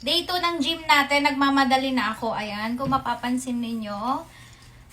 Day 2 ng gym natin, nagmamadali na ako. Ayan, kung mapapansin ninyo,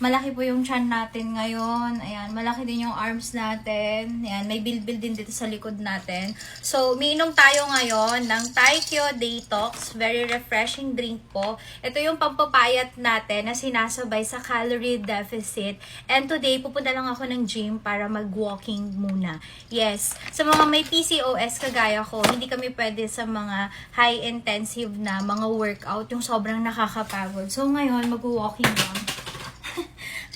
malaki po yung chan natin ngayon. Ayan, malaki din yung arms natin. Ayan, may bilbil din dito sa likod natin. So, umiinom tayo ngayon ng Taikyo Detox. Very refreshing drink po. Ito yung pampapayat natin na sinasabay sa calorie deficit. And today, pupunta lang ako ng gym para mag-walking muna. Yes, sa mga may PCOS kagaya ko, hindi kami pwede sa mga high-intensive na mga workout, yung sobrang nakakapagod. So, ngayon, mag-walking lang.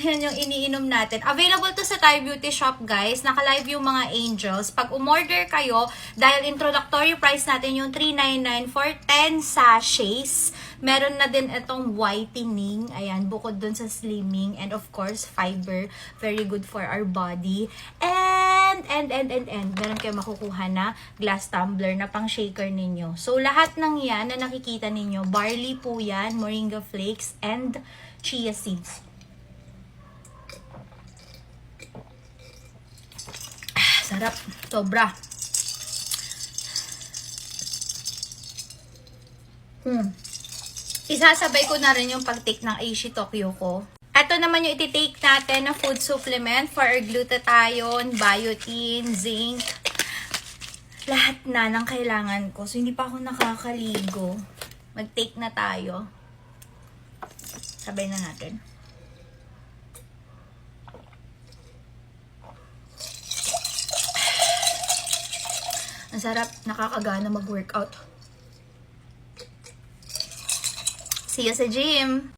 Yan yung iniinom natin. Available to sa Thai Beauty Shop, guys. Naka-live yung mga angels. Pag umorder kayo, dahil introductory price natin yung $3.99 for 10 sachets. Meron na din itong whitening. Ayan, bukod dun sa slimming. And of course, fiber. Very good for our body. And, meron kayo makukuha na glass tumbler na pang shaker ninyo. So, lahat ng yan na nakikita ninyo, barley po yan, moringa flakes, and chia seeds. Sarap. Sobra. Isasabay ko na rin yung pag-take ng Aishi Tokyo ko. Ito naman yung iti-take natin na food supplement for our glutathione, biotin, zinc. Lahat na ng kailangan ko. So, hindi pa ako nakakaligo. Mag-take na tayo. Sabay na natin. Ang sarap, nakakagana mag-workout. See you sa gym!